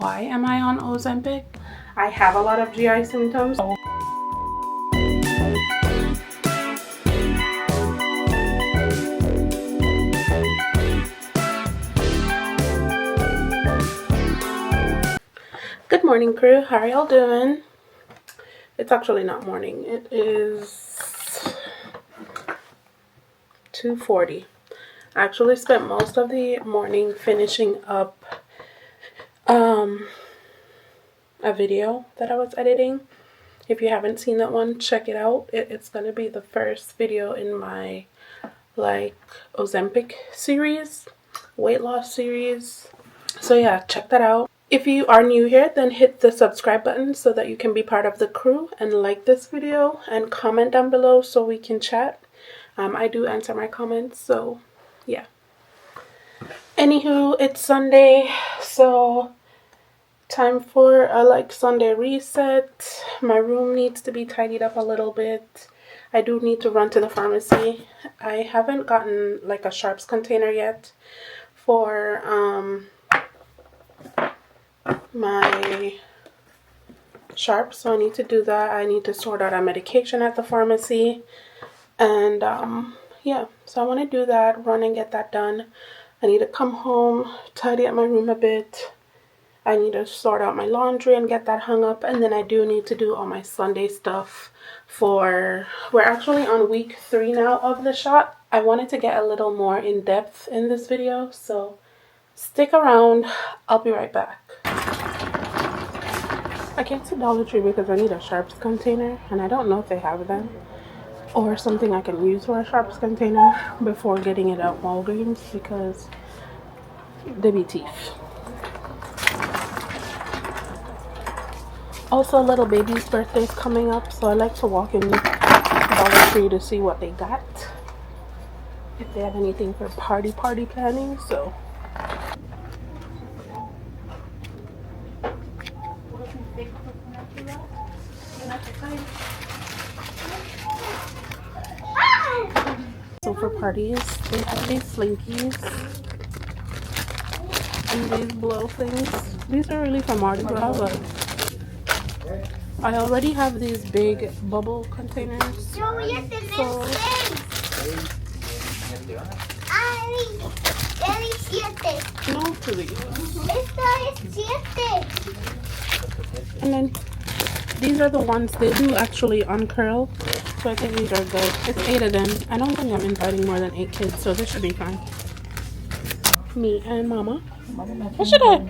Why am I on Ozempic? I have a lot of GI symptoms. Good morning, crew. How are y'all doing? It's actually not morning. It is 2:40. I actually spent most of the morning finishing up a video that I was editing. If you haven't seen that one, check it out. It's gonna be the first video in my Ozempic series, weight loss series. So yeah, check that out. If you are new here, then hit the subscribe button so that you can be part of the crew, and like this video and comment down below so we can chat. I do answer my comments, so yeah. Anywho, it's Sunday, so time for a Sunday reset. My room needs to be tidied up a little bit. I do need to run to the pharmacy. I haven't gotten a sharps container yet for my sharps, so I need to do that. I need to sort out a medication at the pharmacy, and yeah, so I want to do that, run and get that done. I need to come home, tidy up my room a bit. I need to sort out my laundry and get that hung up, and then I do need to do all my Sunday stuff. We're actually on week 3 now of the shot. I wanted to get a little more in depth in this video, so stick around. I'll be right back. I came to Dollar Tree because I need a sharps container, and I don't know if they have them or something I can use for a sharps container before getting it at Walgreens, because they be teeth. Also, little baby's birthday is coming up, so I like to walk in Dollar Tree to see what they got, if they have anything for party planning. So for parties, they have these slinkies and these blow things. These are really for Mardi Gras, but I already have these big bubble containers. So no, please. And then these are the ones they do actually uncurl, so I think these are good. It's 8 of them. I don't think I'm inviting more than 8 kids, so this should be fine. Me and Mama. What should I?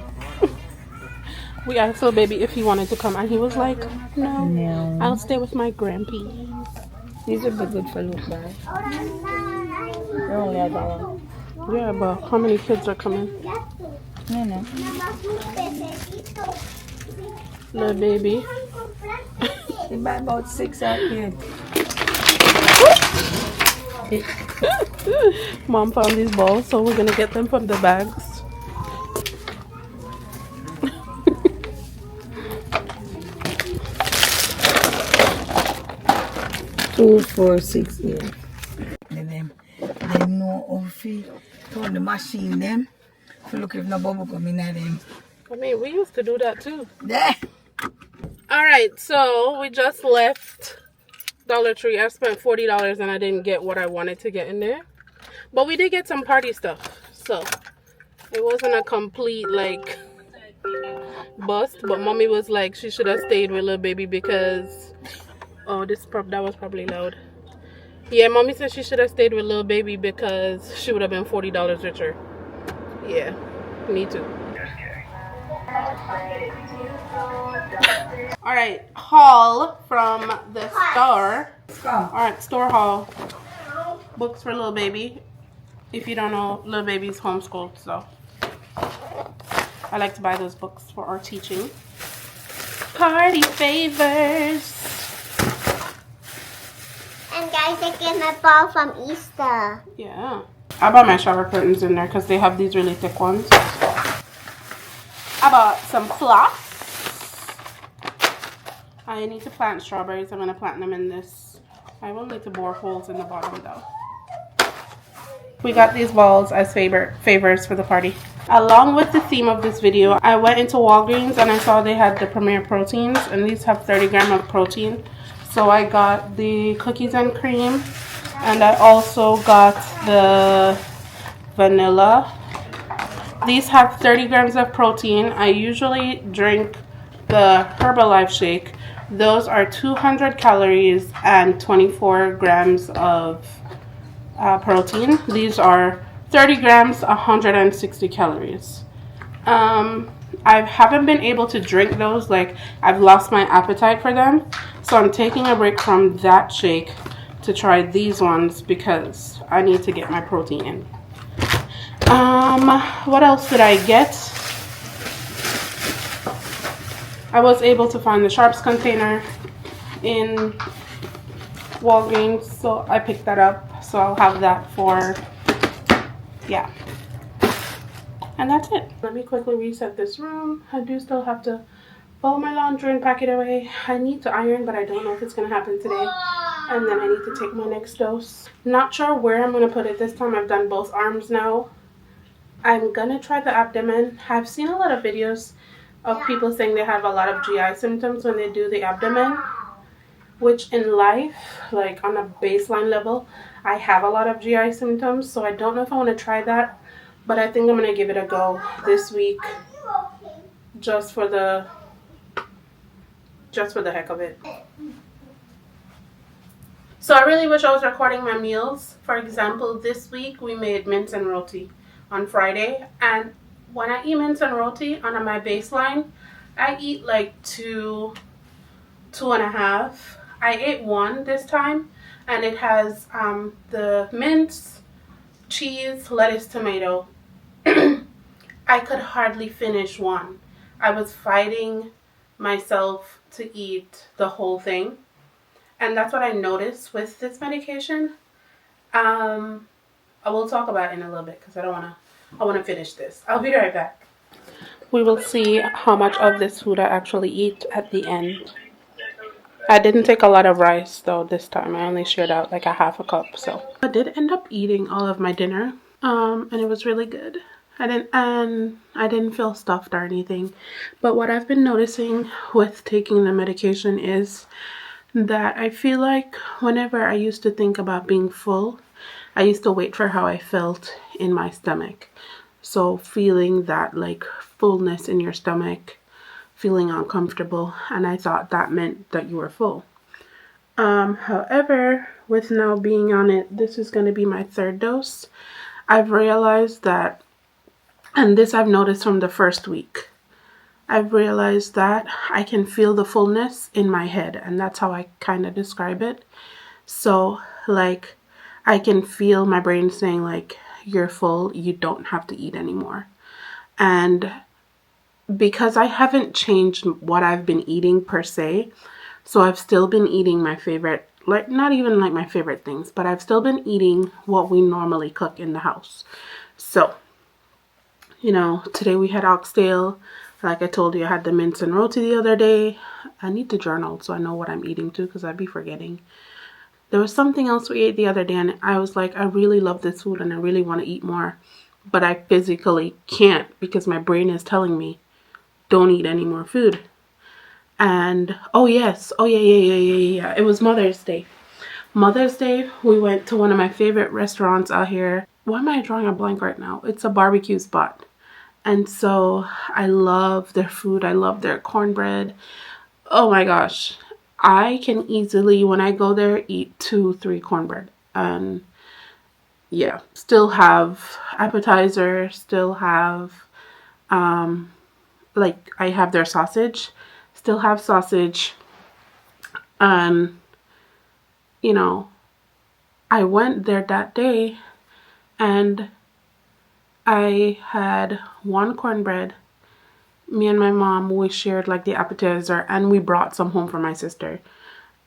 We asked little baby if he wanted to come, and he was like, no. I'll stay with my grampy. These would be good for Luke, right? They're only $1. Yeah, but how many kids are coming? No. Little baby. They buy about 6 out here. Mom found these balls, so we're gonna get them from the bags. 2, 4, 6 here. Them know how to turn the machine them. So look if no bubble come in at them. I mean, we used to do that too. There. Alright, so we just left Dollar Tree. I spent $40 and I didn't get what I wanted to get in there. But we did get some party stuff. So it wasn't a complete bust. But mommy was like, she should have stayed with little baby because that was probably loud. Yeah, mommy said she should have stayed with little baby because she would have been $40 richer. Yeah, me too. Alright, haul from the store. Alright, store haul. Books for little baby. If you don't know, little baby's homeschooled, so I like to buy those books for our teaching. Party favors. And guys, I get my ball from Easter. Yeah. I bought my shower curtains in there because they have these really thick ones. I bought some floss. I need to plant strawberries. I'm going to plant them in this. I will need to bore holes in the bottom though. We got these balls as favors for the party. Along with the theme of this video, I went into Walgreens and I saw they had the Premier Proteins, and these have 30 grams of protein. So I got the cookies and cream, and I also got the vanilla. These have 30 grams of protein. I usually drink the Herbalife shake. Those are 200 calories and 24 grams of protein. These are 30 grams, 160 calories. I haven't been able to drink those. Like, I've lost my appetite for them. So I'm taking a break from that shake to try these ones because I need to get my protein in. What else did I get? I was able to find the Sharps container in Walgreens, so I picked that up. So I'll have that for, yeah. And that's it. Let me quickly reset this room. I do still have to fold my laundry and pack it away. I need to iron, but I don't know if it's going to happen today. And then I need to take my next dose. Not sure where I'm going to put it this time. I've done both arms now. I'm going to try the abdomen. I've seen a lot of videos of people saying they have a lot of GI symptoms when they do the abdomen. Which in life, like on a baseline level, I have a lot of GI symptoms. So I don't know if I want to try that. But I think I'm going to give it a go this week. Just for the heck of it. So I really wish I was recording my meals. For example, this week we made mince and roti on Friday. And when I eat mince and roti on my baseline, I eat like two and a half. I ate one this time, and it has the mince, cheese, lettuce, tomato. I could hardly finish one. I was fighting myself to eat the whole thing. And that's what I noticed with this medication. I will talk about it in a little bit because I want to finish this. I'll be right back. We will see how much of this food I actually eat at the end. I didn't take a lot of rice though this time. I only shared out like a half a cup. So I did end up eating all of my dinner. And it was really good. I didn't feel stuffed or anything. But what I've been noticing with taking the medication is that I feel like whenever I used to think about being full, I used to wait for how I felt in my stomach. So feeling that like fullness in your stomach, feeling uncomfortable, and I thought that meant that you were full. However, with now being on it, this is going to be my third dose. I've realized that, and this I've noticed from the first week, I've realized that I can feel the fullness in my head, and that's how I kind of describe it. So, like, I can feel my brain saying, like, you're full, you don't have to eat anymore. And because I haven't changed what I've been eating per se, so I've still been eating my favorite, like, not even like my favorite things, but I've still been eating what we normally cook in the house. So, you know, today we had oxtail. Like I told you, I had the mince and roti the other day. I need to journal so I know what I'm eating too, because I'd be forgetting. There was something else we ate the other day, and I was like, I really love this food and I really want to eat more. But I physically can't because my brain is telling me, don't eat any more food. And, oh yeah. It was Mother's Day. Mother's Day, we went to one of my favorite restaurants out here. Why am I drawing a blank right now? It's a barbecue spot. And so I love their food. I love their cornbread. Oh my gosh. I can easily, when I go there, eat 2-3 cornbread. And yeah, still have appetizer, still have, like I have their sausage, still have sausage. And, you know, I went there that day and I had one cornbread. Me and my mom, we shared like the appetizer, and we brought some home for my sister.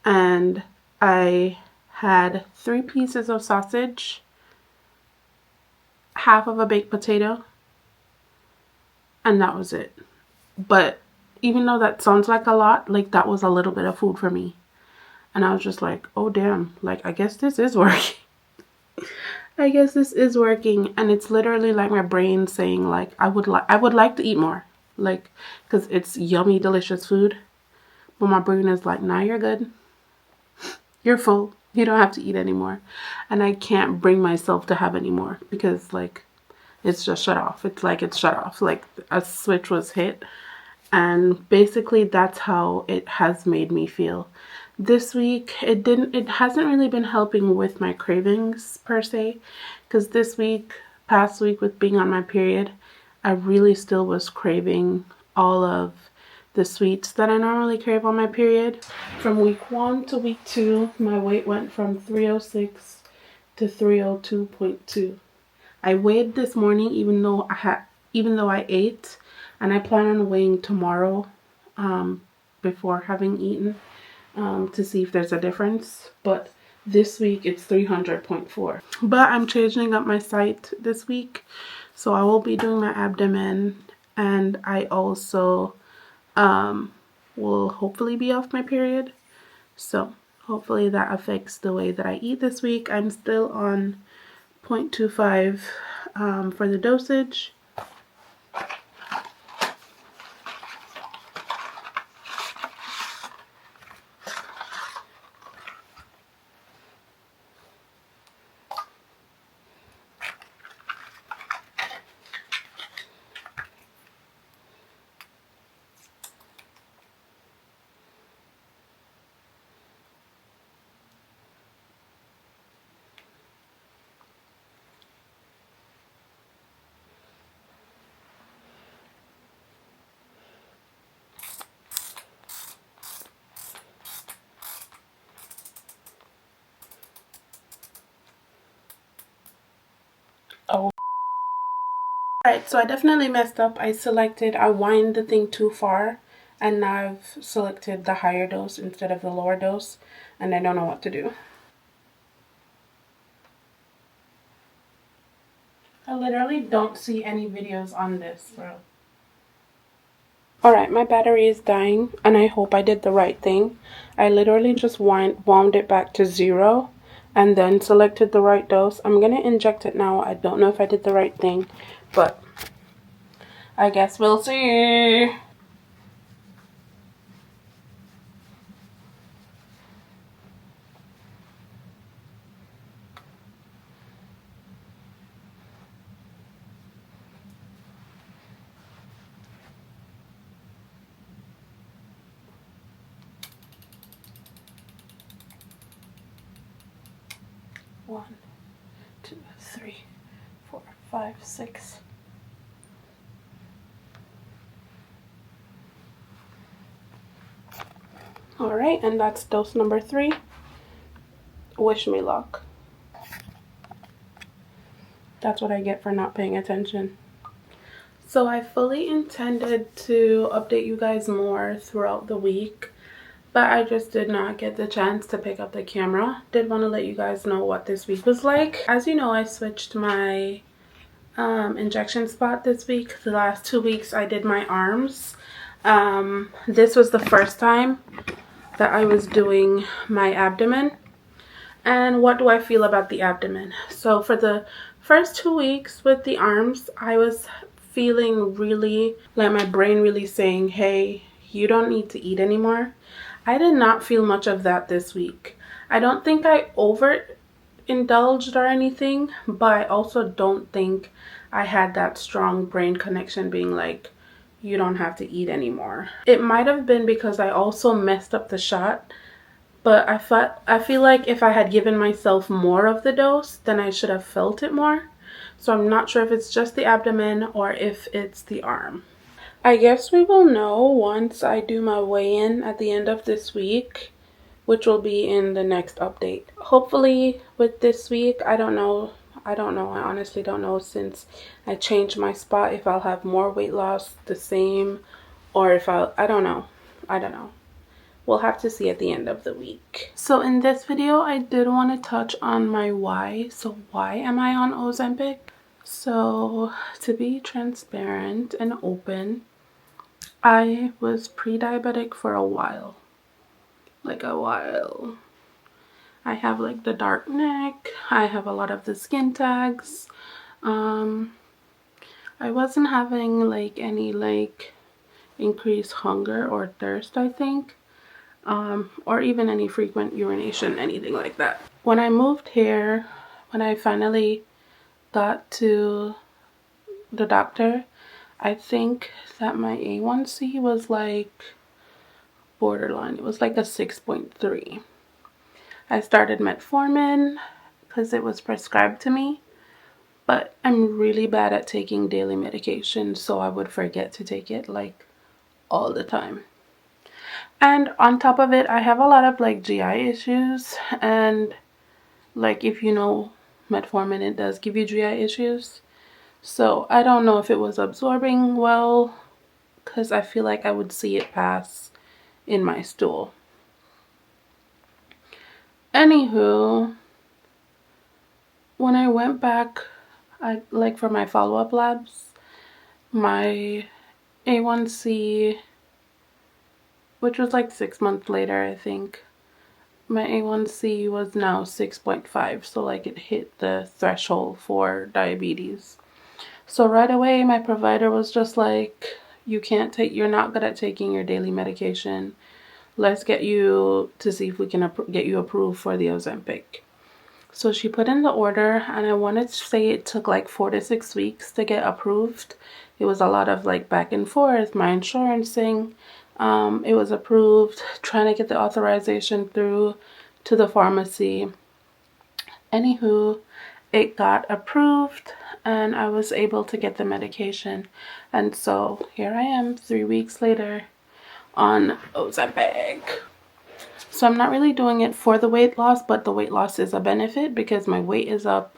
And I had 3 pieces of sausage, half of a baked potato, and that was it. But even though that sounds like a lot, like that was a little bit of food for me. And I was just like, oh damn, like I guess this is working. I guess this is working, and it's literally like my brain saying like I would like to eat more, like, because it's yummy delicious food, but my brain is like, nah, you're good, you're full, you don't have to eat anymore. And I can't bring myself to have any more because like it's just shut off. It's like it's shut off, like a switch was hit. And basically that's how it has made me feel this week. It hasn't really been helping with my cravings per se, because this week, past week, with being on my period, I really still was craving all of the sweets that I normally crave on my period. From week 1 to week 2, my weight went from 306 to 302.2. I weighed this morning, even though I ate, and I plan on weighing tomorrow, before having eaten, to see if there's a difference. But this week it's 300.4. But I'm changing up my site this week, so I will be doing my abdomen, and I also will hopefully be off my period. So hopefully that affects the way that I eat this week. I'm still on 0.25 for the dosage. Oh. Alright, so I definitely messed up. I wind the thing too far, and now I've selected the higher dose instead of the lower dose, and I don't know what to do. I literally don't see any videos on this, bro. Alright, my battery is dying, and I hope I did the right thing. I literally just wound it back to 0, and then selected the right dose. I'm gonna inject it now. I don't know if I did the right thing, but I guess we'll see. One, 2, 3, 4, 5, 6. Alright, and that's dose number 3. Wish me luck. That's what I get for not paying attention. So I fully intended to update you guys more throughout the week, but I just did not get the chance to pick up the camera. Did want to let you guys know what this week was like. As you know, I switched my injection spot this week. The last 2 weeks I did my arms. This was the first time that I was doing my abdomen. And what do I feel about the abdomen? So for the first 2 weeks with the arms, I was feeling really like my brain really saying, hey, you don't need to eat anymore. I did not feel much of that this week. I don't think I overindulged or anything, but I also don't think I had that strong brain connection being like, you don't have to eat anymore. It might have been because I also messed up the shot, but I feel like if I had given myself more of the dose, then I should have felt it more. So I'm not sure if it's just the abdomen or if it's the arm. I guess we will know once I do my weigh-in at the end of this week, which will be in the next update. Hopefully with this week, I don't know. I honestly don't know, since I changed my spot, if I'll have more weight loss, the same, or if I don't know. We'll have to see at the end of the week. So in this video, I did want to touch on my why. So why am I on Ozempic? So to be transparent and open, I was pre-diabetic for a while. Like a while. I have like the dark neck. I have a lot of the skin tags. I wasn't having like any like increased hunger or thirst, I think, or even any frequent urination, anything like that. When I moved here, when I finally got to the doctor, I think that my A1C was like borderline. It was like a 6.3. I started metformin because it was prescribed to me, but I'm really bad at taking daily medication, so I would forget to take it like all the time. And on top of it, I have a lot of like GI issues, and like if you know metformin, it does give you GI issues. So I don't know if it was absorbing well, because I feel like I would see it pass in my stool. Anywho, when I went back, like for my follow-up labs, my A1C, which was like 6 months later, I think, my A1C was now 6.5, so like it hit the threshold for diabetes. So right away, my provider was just like, you're not good at taking your daily medication. Let's get you to see if we can get you approved for the Ozempic. So she put in the order, and I wanted to say it took like 4 to 6 weeks to get approved. It was a lot of like back and forth, my insurance thing. It was approved, trying to get the authorization through to the pharmacy. Anywho, it got approved, and I was able to get the medication. And so here I am 3 weeks later on Ozempic. So I'm not really doing it for the weight loss, but the weight loss is a benefit because my weight is up,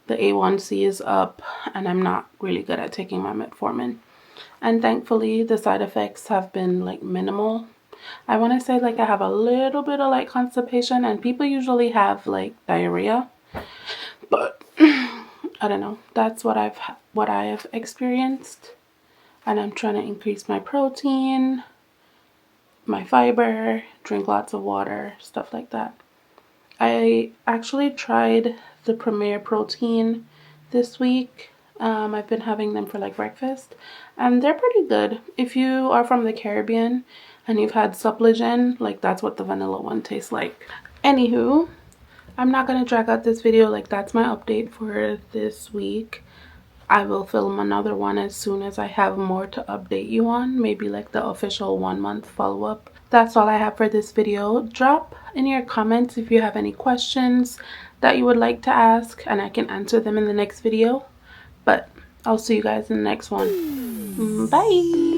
the A1C is up, and I'm not really good at taking my metformin. And thankfully, the side effects have been like minimal. I want to say like I have a little bit of like constipation, and people usually have like diarrhea, but I don't know. That's what I have experienced, and I'm trying to increase my protein, my fiber, drink lots of water, stuff like that. I actually tried the Premier Protein this week. I've been having them for like breakfast, and they're pretty good. If you are from the Caribbean and you've had Suppligen, like that's what the vanilla one tastes like. Anywho, I'm not gonna drag out this video. Like that's my update for this week. I will film another one as soon as I have more to update you on, maybe like the official 1-month follow-up. That's all I have for this video. Drop in your comments if you have any questions that you would like to ask, and I can answer them in the next video. But I'll see you guys in the next one. Bye!